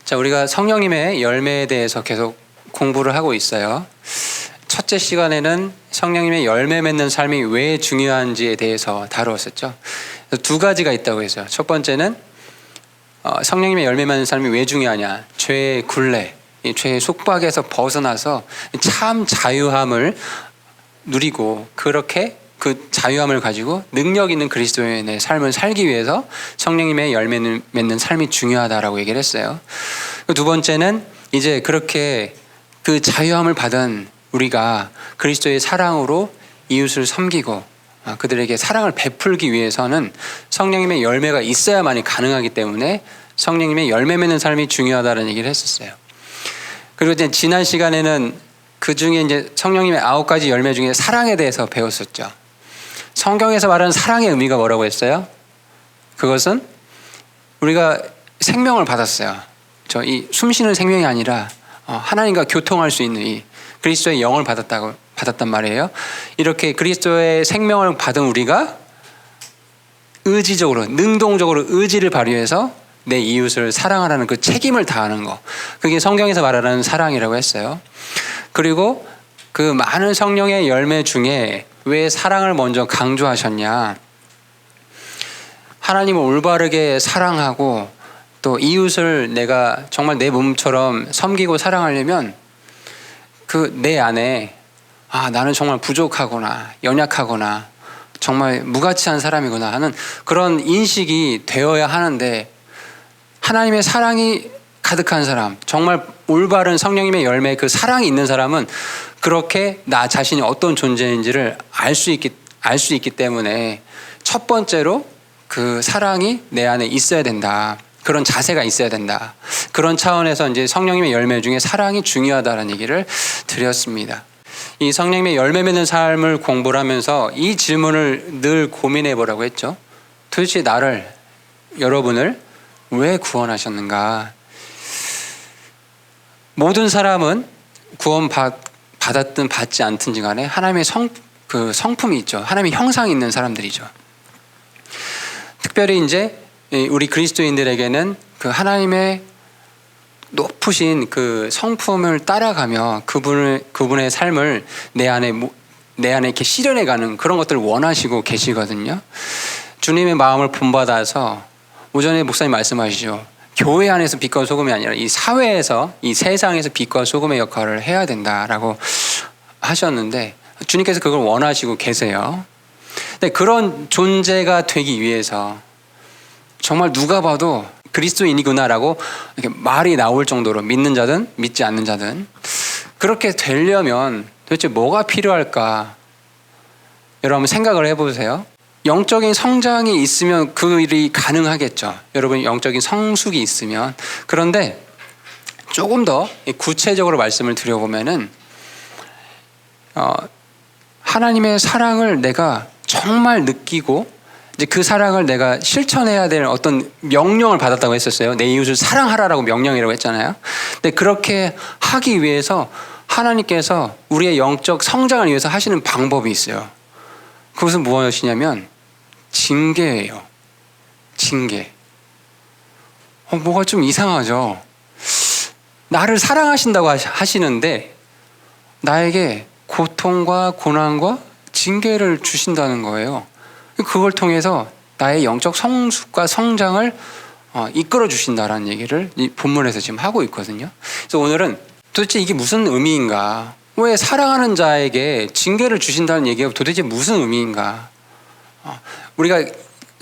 자, 우리가 성령님의 열매에 대해서 계속 공부를 하고 있어요. 첫째 시간에는 성령님의 열매 맺는 삶이 왜 중요한지에 대해서 다루었었죠. 두 가지가 있다고 했어요. 첫 번째는 성령님의 열매 맺는 삶이 왜 중요하냐. 죄의 굴레, 죄의 속박에서 벗어나서 참 자유함을 누리고 그렇게 그 자유함을 가지고 능력 있는 그리스도인의 삶을 살기 위해서 성령님의 열매 맺는 삶이 중요하다라고 얘기를 했어요. 두 번째는 이제 그렇게 그 자유함을 받은 우리가 그리스도의 사랑으로 이웃을 섬기고 그들에게 사랑을 베풀기 위해서는 성령님의 열매가 있어야만이 가능하기 때문에 성령님의 열매 맺는 삶이 중요하다는 얘기를 했었어요. 그리고 이제 지난 시간에는 그 중에 이제 성령님의 9가지 열매 중에 사랑에 대해서 배웠었죠. 성경에서 말하는 사랑의 의미가 뭐라고 했어요? 그것은 우리가 생명을 받았어요. 이 숨쉬는 생명이 아니라 하나님과 교통할 수 있는 이 그리스도의 영을 받았단 말이에요. 이렇게 그리스도의 생명을 받은 우리가 의지적으로, 능동적으로 의지를 발휘해서 내 이웃을 사랑하라는 그 책임을 다하는 거. 그게 성경에서 말하는 사랑이라고 했어요. 그리고 그 많은 성령의 열매 중에 왜 사랑을 먼저 강조하셨냐. 하나님을 올바르게 사랑하고 또 이웃을 내가 정말 내 몸처럼 섬기고 사랑하려면 그 내 안에 나는 정말 부족하구나, 연약하구나, 정말 무가치한 사람이구나 하는 그런 인식이 되어야 하는데, 하나님의 사랑이 가득한 사람, 정말 올바른 성령님의 열매 그 사랑이 있는 사람은 그렇게 나 자신이 어떤 존재인지를 알 수 있기 때문에 첫 번째로 그 사랑이 내 안에 있어야 된다. 그런 자세가 있어야 된다. 그런 차원에서 이제 성령님의 열매 중에 사랑이 중요하다는 얘기를 드렸습니다. 이 성령님의 열매 맺는 삶을 공부를 하면서 이 질문을 늘 고민해 보라고 했죠. 도대체 여러분을 왜 구원하셨는가? 모든 사람은 구원 받았든 받지 않든지 간에 하나님의 성품이 있죠. 하나님의 형상이 있는 사람들이죠. 특별히 이제 우리 그리스도인들에게는 그 하나님의 높으신 그 성품을 따라가며 그분의 삶을 내 안에 이렇게 실현해가는 그런 것들을 원하시고 계시거든요. 주님의 마음을 본받아서 오전에 목사님 말씀하시죠. 교회 안에서 빛과 소금이 아니라 이 사회에서, 이 세상에서 빛과 소금의 역할을 해야 된다라고 하셨는데 주님께서 그걸 원하시고 계세요. 근데 그런 존재가 되기 위해서 정말 누가 봐도 그리스도인이구나라고 이렇게 말이 나올 정도로 믿는 자든 믿지 않는 자든 그렇게 되려면 도대체 뭐가 필요할까? 여러분 생각을 해보세요. 영적인 성장이 있으면 그 일이 가능하겠죠. 여러분 영적인 성숙이 있으면. 그런데 조금 더 구체적으로 말씀을 드려보면은 하나님의 사랑을 내가 정말 느끼고 이제 그 사랑을 내가 실천해야 될 어떤 명령을 받았다고 했었어요. 내 이웃을 사랑하라라고 명령이라고 했잖아요. 근데 그렇게 하기 위해서 하나님께서 우리의 영적 성장을 위해서 하시는 방법이 있어요. 그것은 무엇이냐면 징계예요. 징계. 뭐가 좀 이상하죠. 나를 사랑하신다고 하시는데 나에게 고통과 고난과 징계를 주신다는 거예요. 그걸 통해서 나의 영적 성숙과 성장을 이끌어 주신다라는 얘기를 이 본문에서 지금 하고 있거든요. 그래서 오늘은 도대체 이게 무슨 의미인가? 왜 사랑하는 자에게 징계를 주신다는 얘기가 도대체 무슨 의미인가? 우리가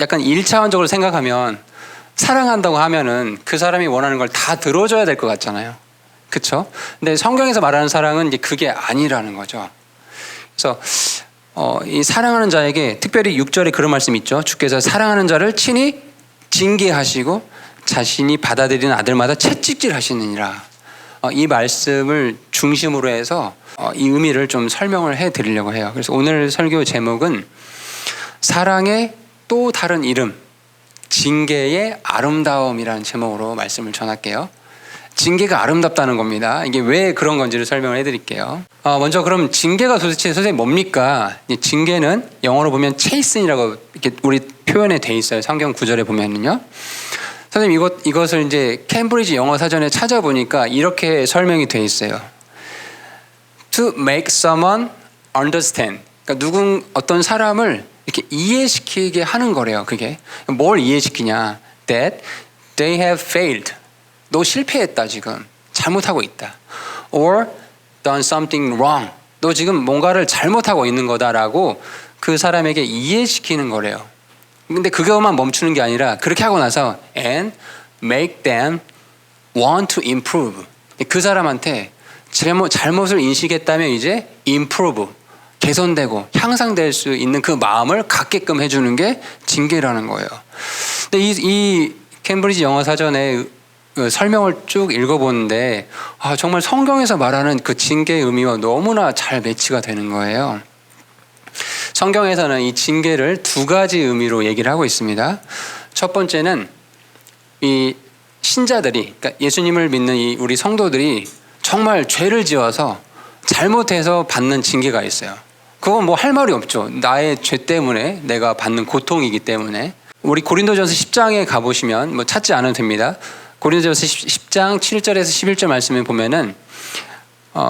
약간 1차원적으로 생각하면 사랑한다고 하면은 그 사람이 원하는 걸 다 들어줘야 될 것 같잖아요. 그렇죠? 근데 성경에서 말하는 사랑은 이제 그게 아니라는 거죠. 그래서 이 사랑하는 자에게 특별히 6절에 그런 말씀이 있죠. 주께서 사랑하는 자를 친히 징계하시고 자신이 받아들이는 아들마다 채찍질 하시느니라. 이 말씀을 중심으로 해서 이 의미를 좀 설명을 해드리려고 해요. 그래서 오늘 설교 제목은 사랑의 또 다른 이름, 징계의 아름다움이라는 제목으로 말씀을 전할게요. 징계가 아름답다는 겁니다. 이게 왜 그런 건지를 설명을 해드릴게요. 먼저 그럼 징계가 도대체 선생님 뭡니까? 징계는 영어로 보면 chasten이라고 이렇게 우리 표현에 돼 있어요. 성경 구절에 보면은요. 선생님 이것을 이제 캠브리지 영어 사전에 찾아보니까 이렇게 설명이 돼 있어요. To make someone understand. 그러니까 어떤 사람을 이렇게 이해시키게 하는 거래요. 그게 뭘 이해시키냐? That they have failed. 너 실패했다 지금. 잘못하고 있다. Or done something wrong. 너 지금 뭔가를 잘못하고 있는 거다라고 그 사람에게 이해시키는 거래요. 근데 그것만 멈추는 게 아니라 그렇게 하고 나서 and make them want to improve. 그 사람한테 잘못을 인식했다면 이제 improve, 개선되고 향상될 수 있는 그 마음을 갖게끔 해주는 게 징계라는 거예요. 근데 이 캠브리지 영어 사전에 설명을 쭉 읽어보는데 정말 성경에서 말하는 그 징계의 의미와 너무나 잘 매치가 되는 거예요. 성경에서는 이 징계를 두 가지 의미로 얘기를 하고 있습니다. 첫 번째는 이 신자들이, 그러니까 예수님을 믿는 우리 성도들이 정말 죄를 지어서 잘못해서 받는 징계가 있어요. 그건 뭐 할 말이 없죠. 나의 죄 때문에 내가 받는 고통이기 때문에. 우리 고린도전서 10장에 가보시면 뭐 찾지 않아도 됩니다. 고린도전서 10장 7절에서 11절 말씀에 보면은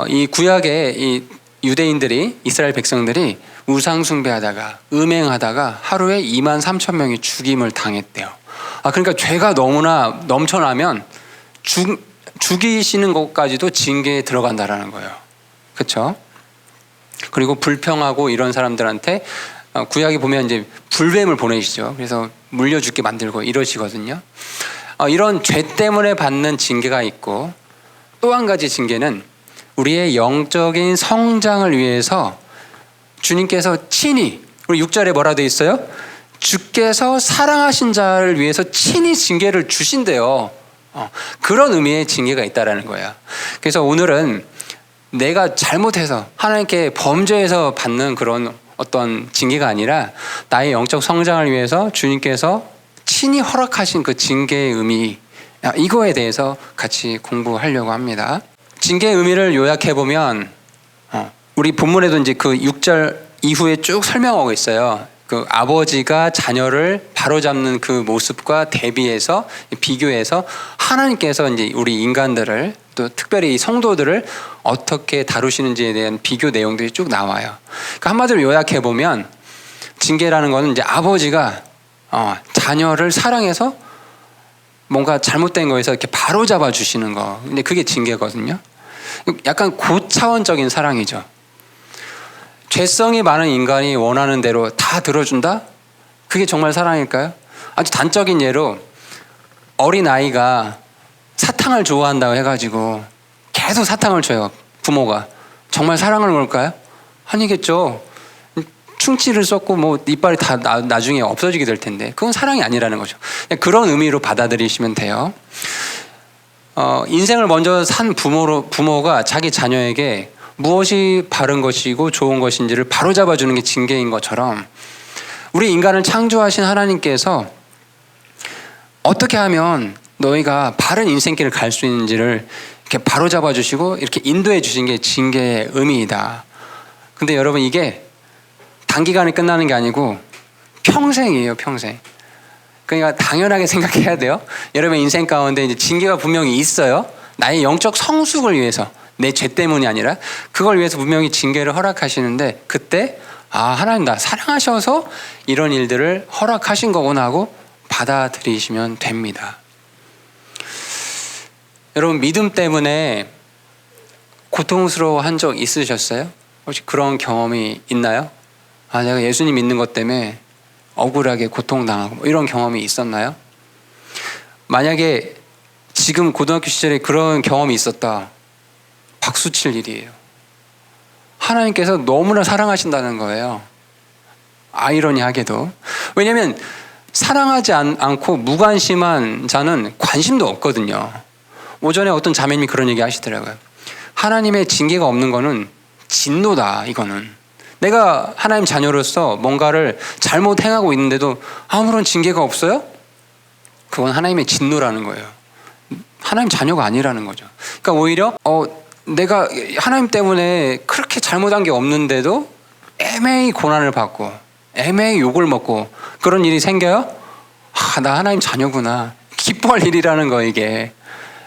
이 구약의 이 유대인들이, 이스라엘 백성들이 우상 숭배하다가 음행하다가 하루에 23,000명이 죽임을 당했대요. 그러니까 죄가 너무나 넘쳐나면 죽이시는 것까지도 징계에 들어간다라는 거예요. 그렇죠? 그리고 불평하고 이런 사람들한테 구약에 보면 이제 불뱀을 보내시죠. 그래서 물려 죽게 만들고 이러시거든요. 이런 죄 때문에 받는 징계가 있고, 또 한 가지 징계는 우리의 영적인 성장을 위해서 주님께서 친히, 우리 6절에 뭐라 되어 있어요? 주께서 사랑하신 자를 위해서 친히 징계를 주신대요. 그런 의미의 징계가 있다라는 거야. 그래서 오늘은 내가 잘못해서 하나님께 범죄해서 받는 그런 어떤 징계가 아니라 나의 영적 성장을 위해서 주님께서 친히 허락하신 그 징계의 의미, 이거에 대해서 같이 공부하려고 합니다. 징계의 의미를 요약해보면 우리 본문에도 이제 그 6절 이후에 쭉 설명하고 있어요. 그 아버지가 자녀를 바로잡는 그 모습과 대비해서, 비교해서 하나님께서 이제 우리 인간들을, 또 특별히 성도들을 어떻게 다루시는지에 대한 비교 내용들이 쭉 나와요. 그러니까 한마디로 요약해보면 징계라는 거는 이제 아버지가 자녀를 사랑해서 뭔가 잘못된 거에서 이렇게 바로잡아 주시는 거. 근데 그게 징계거든요. 약간 고차원적인 사랑이죠. 죄성이 많은 인간이 원하는 대로 다 들어준다? 그게 정말 사랑일까요? 아주 단적인 예로 어린아이가 사탕을 좋아한다고 해가지고 계속 사탕을 줘요. 부모가. 정말 사랑을 걸까요? 아니겠죠. 충치를 썼고 뭐 이빨이 다 나중에 없어지게 될 텐데 그건 사랑이 아니라는 거죠. 그런 의미로 받아들이시면 돼요. 인생을 먼저 산 부모가 자기 자녀에게 무엇이 바른 것이고 좋은 것인지를 바로잡아주는 게 징계인 것처럼 우리 인간을 창조하신 하나님께서 어떻게 하면 너희가 바른 인생길을 갈 수 있는지를 이렇게 바로잡아주시고 이렇게 인도해 주신 게 징계의 의미이다. 근데 여러분 이게 단기간에 끝나는 게 아니고 평생이에요, 평생. 그러니까 당연하게 생각해야 돼요. 여러분 인생 가운데 이제 징계가 분명히 있어요. 나의 영적 성숙을 위해서, 내 죄 때문이 아니라 그걸 위해서 분명히 징계를 허락하시는데 그때 하나님 나 사랑하셔서 이런 일들을 허락하신 거구나 하고 받아들이시면 됩니다. 여러분 믿음 때문에 고통스러워한 적 있으셨어요? 혹시 그런 경험이 있나요? 내가 예수님 믿는 것 때문에 억울하게 고통당하고 뭐 이런 경험이 있었나요? 만약에 지금 고등학교 시절에 그런 경험이 있었다, 박수 칠 일이에요. 하나님께서 너무나 사랑하신다는 거예요. 아이러니하게도. 왜냐하면 사랑하지 않고 무관심한 자는 관심도 없거든요. 오전에 어떤 자매님이 그런 얘기 하시더라고요. 하나님의 징계가 없는 거는 진노다, 이거는. 내가 하나님 자녀로서 뭔가를 잘못 행하고 있는데도 아무런 징계가 없어요? 그건 하나님의 진노라는 거예요. 하나님 자녀가 아니라는 거죠. 그러니까 오히려 내가 하나님 때문에 그렇게 잘못한 게 없는데도 애매히 고난을 받고 애매히 욕을 먹고 그런 일이 생겨요? 나 하나님 자녀구나. 기뻐할 일이라는 거 이게.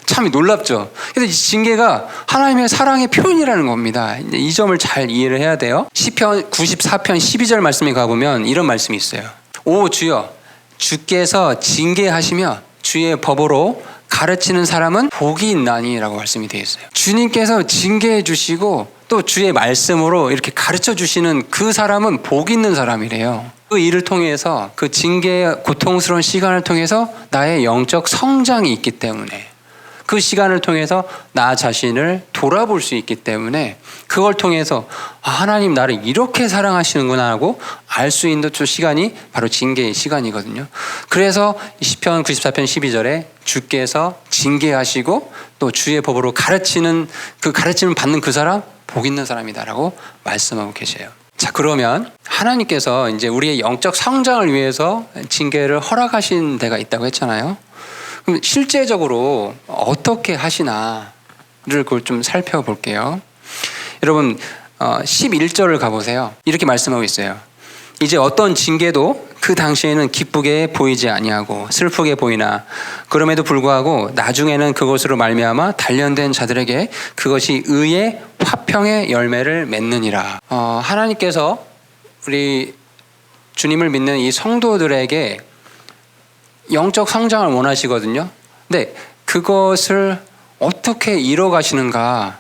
참 놀랍죠. 그래서 이 징계가 하나님의 사랑의 표현이라는 겁니다. 이 점을 잘 이해를 해야 돼요. 시편 94편 12절 말씀에 가보면 이런 말씀이 있어요. 오 주여, 주께서 징계하시며 주의 법으로 가르치는 사람은 복이 있나니 라고 말씀이 되어 있어요. 주님께서 징계해 주시고 또 주의 말씀으로 이렇게 가르쳐 주시는 그 사람은 복 있는 사람이래요. 그 일을 통해서, 그 징계의 고통스러운 시간을 통해서 나의 영적 성장이 있기 때문에, 그 시간을 통해서 나 자신을 돌아볼 수 있기 때문에, 그걸 통해서 하나님 나를 이렇게 사랑하시는구나 하고 알 수 있는 시간이 바로 징계의 시간이거든요. 그래서 시편 94편 12절에 주께서 징계하시고 또 주의 법으로 가르치는, 그 가르침을 받는 그 사람 복 있는 사람이다라고 말씀하고 계세요. 자, 그러면 하나님께서 이제 우리의 영적 성장을 위해서 징계를 허락하신 데가 있다고 했잖아요. 그럼 실제적으로 어떻게 하시나를 그걸 좀 살펴볼게요. 여러분 11절을 가보세요. 이렇게 말씀하고 있어요. 이제 어떤 징계도 그 당시에는 기쁘게 보이지 아니하고 슬프게 보이나 그럼에도 불구하고 나중에는 그것으로 말미암아 단련된 자들에게 그것이 의의 화평의 열매를 맺느니라. 하나님께서 우리 주님을 믿는 이 성도들에게 영적 성장을 원하시거든요. 근데 그것을 어떻게 이뤄가시는가?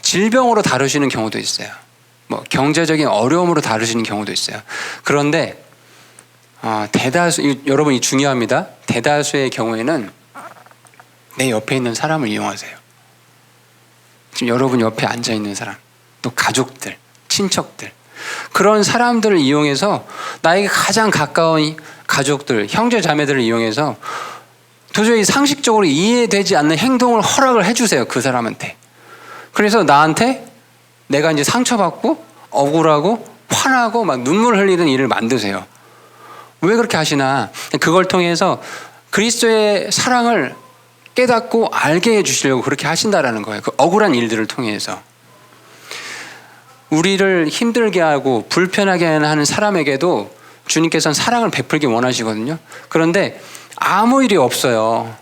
질병으로 다루시는 경우도 있어요. 뭐 경제적인 어려움으로 다루시는 경우도 있어요. 그런데 대다수, 여러분이 중요합니다. 대다수의 경우에는 내 옆에 있는 사람을 이용하세요. 지금 여러분 옆에 앉아 있는 사람, 또 가족들, 친척들, 그런 사람들을 이용해서 나에게 가장 가까운 가족들, 형제 자매들을 이용해서 도저히 상식적으로 이해되지 않는 행동을 허락을 해주세요. 그 사람한테. 그래서 나한테 내가 이제 상처받고 억울하고 화나고 막 눈물 흘리는 일을 만드세요. 왜 그렇게 하시나? 그걸 통해서 그리스도의 사랑을 깨닫고 알게 해주시려고 그렇게 하신다라는 거예요. 그 억울한 일들을 통해서. 우리를 힘들게 하고 불편하게 하는 사람에게도 주님께서는 사랑을 베풀기 원하시거든요. 그런데 아무 일이 없어요.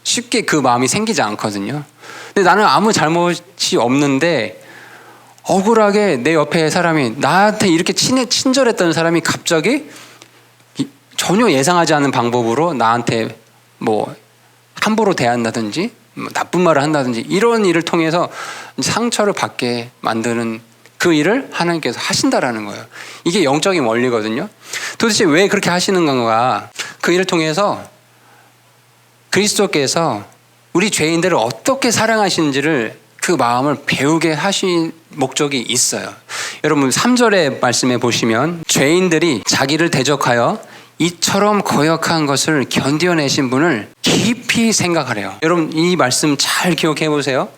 쉽게 그 마음이 생기지 않거든요. 근데 나는 아무 잘못이 없는데 억울하게 내 옆에 사람이, 나한테 이렇게 친절했던 사람이 갑자기 전혀 예상하지 않은 방법으로 나한테 뭐 함부로 대한다든지 나쁜 말을 한다든지 이런 일을 통해서 상처를 받게 만드는 그 일을 하나님께서 하신다라는 거예요. 이게 영적인 원리거든요. 도대체 왜 그렇게 하시는 건가? 그 일을 통해서 그리스도께서 우리 죄인들을 어떻게 사랑하시는지를, 그 마음을 배우게 하신 목적이 있어요. 여러분 3절의 말씀에 보시면 죄인들이 자기를 대적하여 이처럼 거역한 것을 견뎌내신 분을 깊이 생각하래요. 여러분 이 말씀 잘 기억해 보세요.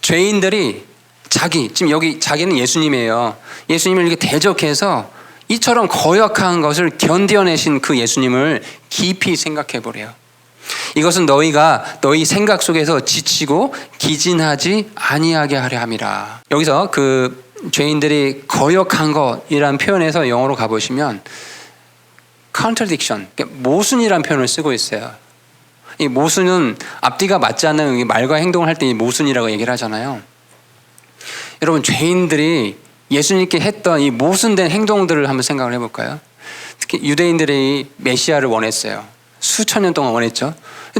죄인들이 지금 여기 자기는 예수님이에요. 예수님을 이렇게 대적해서 이처럼 거역한 것을 견뎌내신 그 예수님을 깊이 생각해 보래요. 이것은 너희가 너희 생각 속에서 지치고 기진하지 아니하게 하려 함이라. 여기서 그 죄인들이 거역한 것이라는 표현에서 영어로 가보시면 contradiction, 모순이라는 표현을 쓰고 있어요. 이 모순은 앞뒤가 맞지 않는 말과 행동을 할 때 이 모순이라고 얘기를 하잖아요. 여러분 죄인들이 예수님께 했던 이 모순된 행동들을 한번 생각을 해볼까요? 특히 유대인들이 메시아를 원했어요. 수천 년 동안 원했죠.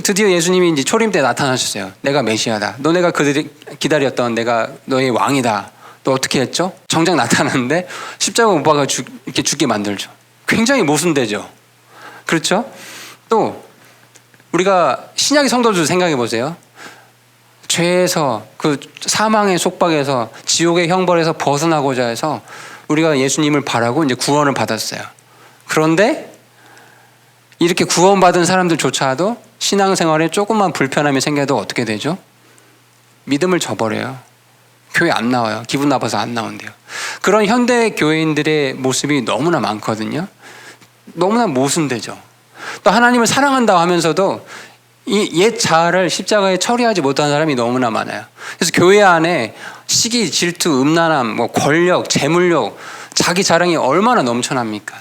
드디어 예수님이 이제 초림 때 나타나셨어요. 내가 메시아다. 너네가 그들이 기다렸던 내가 너의 왕이다. 또 어떻게 했죠? 정작 나타났는데 십자가 못 박아 이렇게 죽게 만들죠. 굉장히 모순되죠. 그렇죠? 또 우리가 신약의 성도들 생각해 보세요. 죄에서, 그 사망의 속박에서, 지옥의 형벌에서 벗어나고자 해서 우리가 예수님을 바라고 이제 구원을 받았어요. 그런데 이렇게 구원받은 사람들조차도 신앙생활에 조금만 불편함이 생겨도 어떻게 되죠? 믿음을 저버려요. 교회 안 나와요. 기분 나빠서 안 나온대요. 그런 현대 교회인들의 모습이 너무나 많거든요. 너무나 모순되죠. 또 하나님을 사랑한다고 하면서도 이 옛 자아를 십자가에 처리하지 못하는 사람이 너무나 많아요. 그래서 교회 안에 시기, 질투, 음란함, 뭐 권력, 재물욕, 자기 자랑이 얼마나 넘쳐납니까?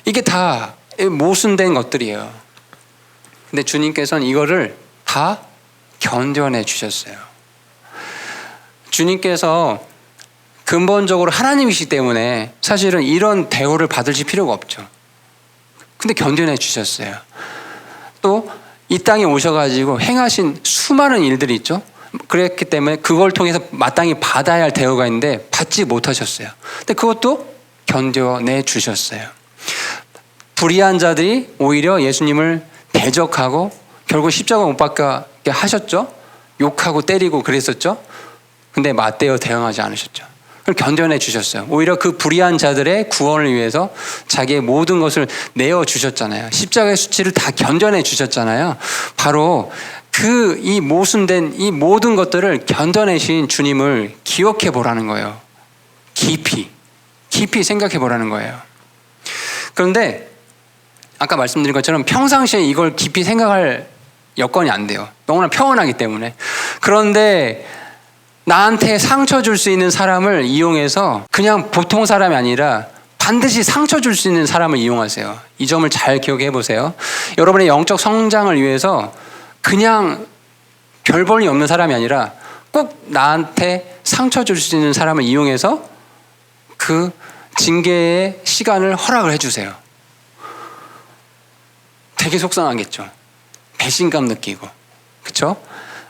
이게 다 모순된 것들이에요. 근데 주님께서는 이거를 다 견뎌내 주셨어요. 주님께서 근본적으로 하나님이시기 때문에 사실은 이런 대우를 받으실 필요가 없죠. 근데 견뎌내 주셨어요. 또 이 땅에 오셔가지고 행하신 수많은 일들이 있죠. 그랬기 때문에 그걸 통해서 마땅히 받아야 할 대우가 있는데 받지 못하셨어요. 근데 그것도 견뎌내 주셨어요. 불의한 자들이 오히려 예수님을 대적하고 결국 십자가 못 박게 하셨죠. 욕하고 때리고 그랬었죠. 근데 맞대어 대응하지 않으셨죠. 그걸 견뎌내 주셨어요. 오히려 그 불의한 자들의 구원을 위해서 자기의 모든 것을 내어 주셨잖아요. 십자가의 수치를 다 견뎌내 주셨잖아요. 바로 이 모순된 이 모든 것들을 견뎌내신 주님을 기억해 보라는 거예요. 깊이 생각해 보라는 거예요. 그런데 아까 말씀드린 것처럼 평상시에 이걸 깊이 생각할 여건이 안 돼요. 너무나 평온하기 때문에. 그런데 나한테 상처 줄 수 있는 사람을 이용해서 그냥 보통 사람이 아니라 반드시 상처 줄 수 있는 사람을 이용하세요. 이 점을 잘 기억해 보세요. 여러분의 영적 성장을 위해서 그냥 별 볼일 없는 사람이 아니라 꼭 나한테 상처 줄 수 있는 사람을 이용해서 그 징계의 시간을 허락을 해주세요. 되게 속상하겠죠. 배신감 느끼고, 그렇죠?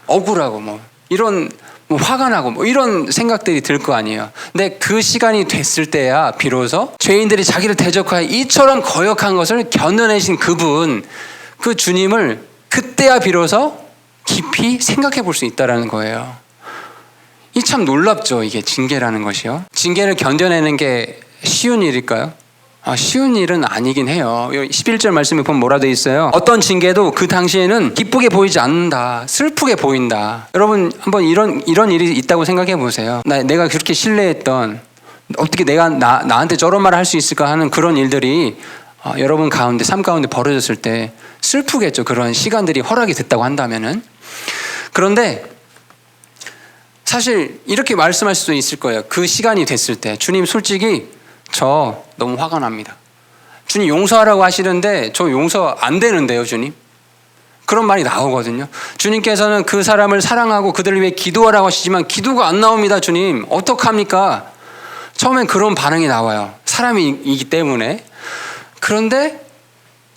억울하고 이런 화가 나고 이런 생각들이 들 거 아니에요. 근데 그 시간이 됐을 때야 비로소 죄인들이 자기를 대적하여 이처럼 거역한 것을 견뎌내신 그분, 그 주님을 그때야 비로소 깊이 생각해 볼 수 있다는 거예요. 이 참 놀랍죠. 이게 징계라는 것이요. 징계를 견뎌내는 게 쉬운 일일까요? 쉬운 일은 아니긴 해요. 11절 말씀에 보면 뭐라 되어 있어요? 어떤 징계도 그 당시에는 기쁘게 보이지 않는다. 슬프게 보인다. 여러분 한번 이런 일이 있다고 생각해 보세요. 내가 그렇게 신뢰했던, 어떻게 내가 나한테 저런 말을 할 수 있을까 하는 그런 일들이 여러분 가운데, 삶 가운데 벌어졌을 때 슬프겠죠. 그런 시간들이 허락이 됐다고 한다면은. 그런데 사실 이렇게 말씀할 수도 있을 거예요. 그 시간이 됐을 때 주님 솔직히 저 너무 화가 납니다. 주님 용서하라고 하시는데 저 용서 안 되는데요, 주님. 그런 말이 나오거든요. 주님께서는 그 사람을 사랑하고 그들을 위해 기도하라고 하시지만 기도가 안 나옵니다, 주님. 어떡합니까? 처음엔 그런 반응이 나와요. 사람이기 때문에. 그런데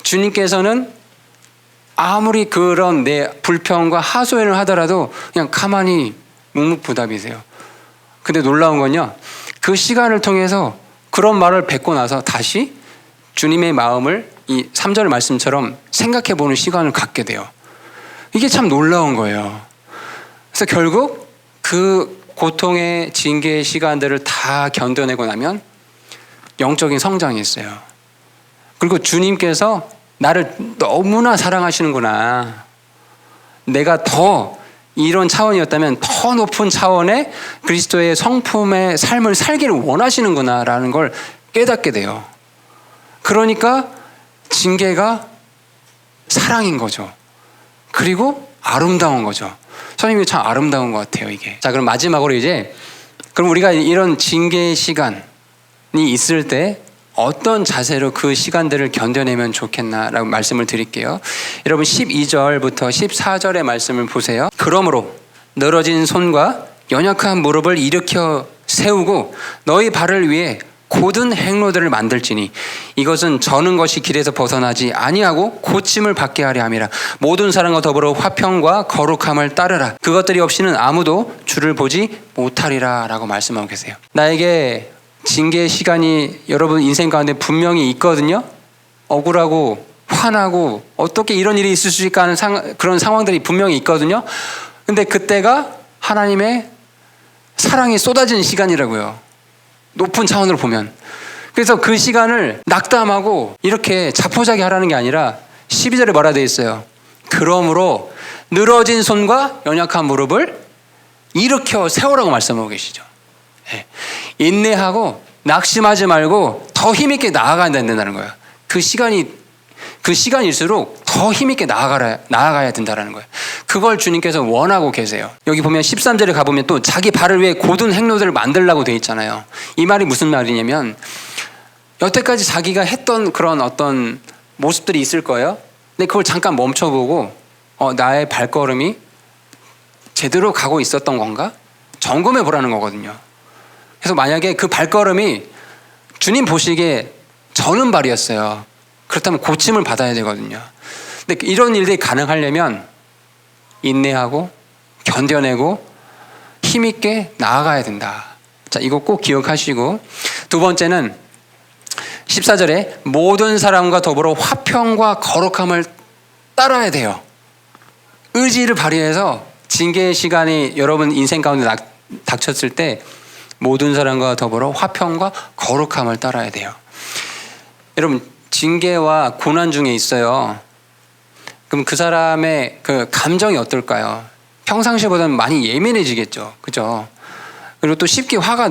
주님께서는 아무리 그런 내 불평과 하소연을 하더라도 그냥 가만히 묵묵부답이세요. 근데 놀라운 건요, 그 시간을 통해서 그런 말을 뱉고 나서 다시 주님의 마음을 이 3절 말씀처럼 생각해 보는 시간을 갖게 돼요. 이게 참 놀라운 거예요. 그래서 결국 그 고통의 징계의 시간들을 다 견뎌내고 나면 영적인 성장이 있어요. 그리고 주님께서 나를 너무나 사랑하시는구나. 내가 더 이런 차원이었다면 더 높은 차원의 그리스도의 성품의 삶을 살기를 원하시는구나라는 걸 깨닫게 돼요. 그러니까 징계가 사랑인 거죠. 그리고 아름다운 거죠. 선생님이 참 아름다운 것 같아요, 이게. 자, 그럼 마지막으로 이제, 그럼 우리가 이런 징계의 시간이 있을 때 어떤 자세로 그 시간들을 견뎌내면 좋겠나라고 말씀을 드릴게요. 여러분 12절부터 14절의 말씀을 보세요. 그러므로 늘어진 손과 연약한 무릎을 일으켜 세우고 너희 발을 위해 고든 행로들을 만들지니 이것은 저는 것이 길에서 벗어나지 아니하고 고침을 받게 하려 함이라. 모든 사람과 더불어 화평과 거룩함을 따르라. 그것들이 없이는 아무도 주를 보지 못하리라 라고 말씀하고 계세요. 나에게 징계의 시간이 여러분 인생 가운데 분명히 있거든요. 억울하고 화나고 어떻게 이런 일이 있을 수 있을까 하는 그런 상황들이 분명히 있거든요. 근데 그때가 하나님의 사랑이 쏟아지는 시간이라고요. 높은 차원으로 보면. 그래서 그 시간을 낙담하고 이렇게 자포자기 하라는 게 아니라 12절에 뭐라 되어 있어요? 그러므로 늘어진 손과 연약한 무릎을 일으켜 세우라고 말씀하고 계시죠. 인내하고 낙심하지 말고 더 힘있게 나아가야 된다는 거예요. 그 시간일수록 더 힘있게 나아가야 된다는 거예요. 그걸 주님께서 원하고 계세요. 여기 보면 13절에 가보면 또 자기 발을 위해 고든 행로들을 만들라고 되어 있잖아요. 이 말이 무슨 말이냐면 여태까지 자기가 했던 그런 어떤 모습들이 있을 거예요. 근데 그걸 잠깐 멈춰보고 나의 발걸음이 제대로 가고 있었던 건가? 점검해 보라는 거거든요. 그래서 만약에 그 발걸음이 주님 보시기에 저는 발이었어요. 그렇다면 고침을 받아야 되거든요. 근데 이런 일들이 가능하려면 인내하고 견뎌내고 힘있게 나아가야 된다. 자, 이거 꼭 기억하시고, 두 번째는 14절에 모든 사람과 더불어 화평과 거룩함을 따라야 돼요. 의지를 발휘해서 징계의 시간이 여러분 인생 가운데 닥쳤을 때 모든 사람과 더불어 화평과 거룩함을 따라야 돼요. 여러분, 징계와 고난 중에 있어요. 그럼 그 사람의 그 감정이 어떨까요? 평상시보다는 많이 예민해지겠죠. 그죠? 그리고 또 쉽게 화가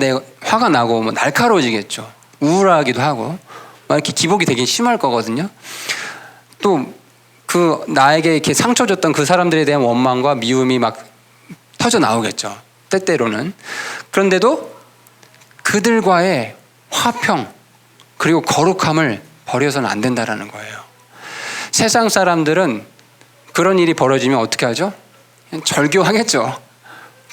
나고 뭐 날카로워지겠죠. 우울하기도 하고 막 이렇게 기복이 되게 심할 거거든요. 또 그 나에게 이렇게 상처 줬던 그 사람들에 대한 원망과 미움이 막 터져 나오겠죠. 때때로는. 그런데도 그들과의 화평 그리고 거룩함을 버려서는 안 된다라는 거예요. 세상 사람들은 그런 일이 벌어지면 어떻게 하죠? 그냥 절교하겠죠.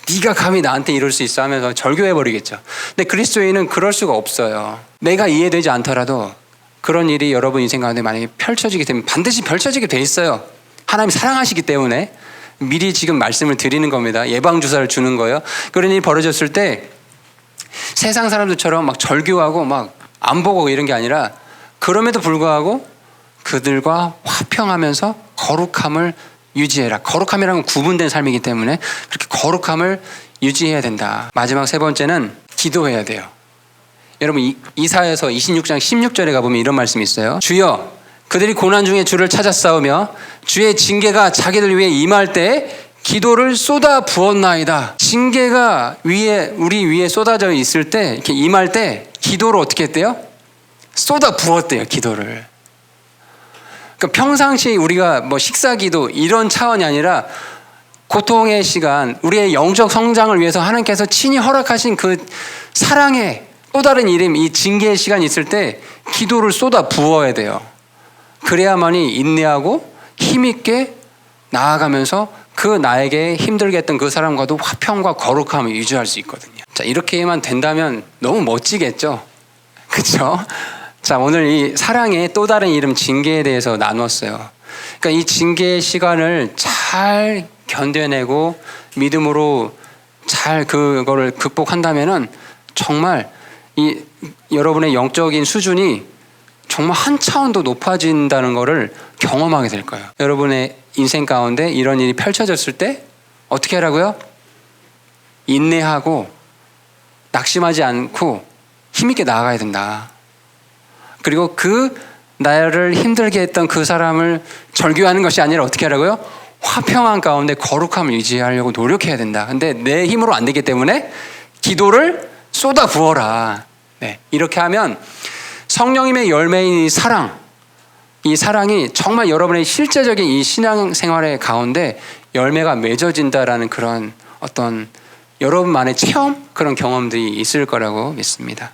네가 감히 나한테 이럴 수 있어 하면서 절교해버리겠죠. 근데 그리스도인은 그럴 수가 없어요. 내가 이해되지 않더라도 그런 일이 여러분 인생 가운데 만약에 펼쳐지게 되면 반드시 펼쳐지게 돼 있어요. 하나님이 사랑하시기 때문에 미리 지금 말씀을 드리는 겁니다. 예방주사를 주는 거예요. 그런 일이 벌어졌을 때 세상 사람들처럼 막 절교하고 막 안 보고 이런 게 아니라 그럼에도 불구하고 그들과 화평하면서 거룩함을 유지해라. 거룩함이라는 건 구분된 삶이기 때문에 그렇게 거룩함을 유지해야 된다. 마지막 세 번째는 기도해야 돼요. 여러분 이사야서 26장 16절에 가보면 이런 말씀이 있어요. 주여 그들이 고난 중에 주를 찾아 싸우며 주의 징계가 자기들 위해 임할 때 기도를 쏟아 부었나이다. 징계가 우리 위에 쏟아져 있을 때 이렇게 임할 때 기도를 어떻게 했대요? 쏟아 부었대요. 기도를. 그러니까 평상시 우리가 뭐 식사기도 이런 차원이 아니라 고통의 시간, 우리의 영적 성장을 위해서 하나님께서 친히 허락하신 그 사랑의 또 다른 이름, 이 징계의 시간이 있을 때 기도를 쏟아 부어야 돼요. 그래야만이 인내하고 힘있게 나아가면서 그 나에게 힘들게 했던 그 사람과도 화평과 거룩함을 유지할 수 있거든요. 자, 이렇게만 된다면 너무 멋지겠죠? 그렇죠? 자, 오늘 이 사랑의 또 다른 이름 징계에 대해서 나눴어요. 그러니까 이 징계의 시간을 잘 견뎌내고 믿음으로 잘 그거를 극복한다면은 정말 이 여러분의 영적인 수준이 정말 한 차원 더 높아진다는 것을 경험하게 될 거예요. 여러분의 인생 가운데 이런 일이 펼쳐졌을 때 어떻게 하라고요? 인내하고 낙심하지 않고 힘있게 나아가야 된다. 그리고 그 나를 힘들게 했던 그 사람을 절규하는 것이 아니라 어떻게 하라고요? 화평한 가운데 거룩함을 유지하려고 노력해야 된다. 근데 내 힘으로 안 되기 때문에 기도를 쏟아 부어라. 네, 이렇게 하면 성령님의 열매인 이 사랑이 정말 여러분의 실제적인 이 신앙생활의 가운데 열매가 맺어진다라는 그런 어떤 여러분만의 체험, 그런 경험들이 있을 거라고 믿습니다.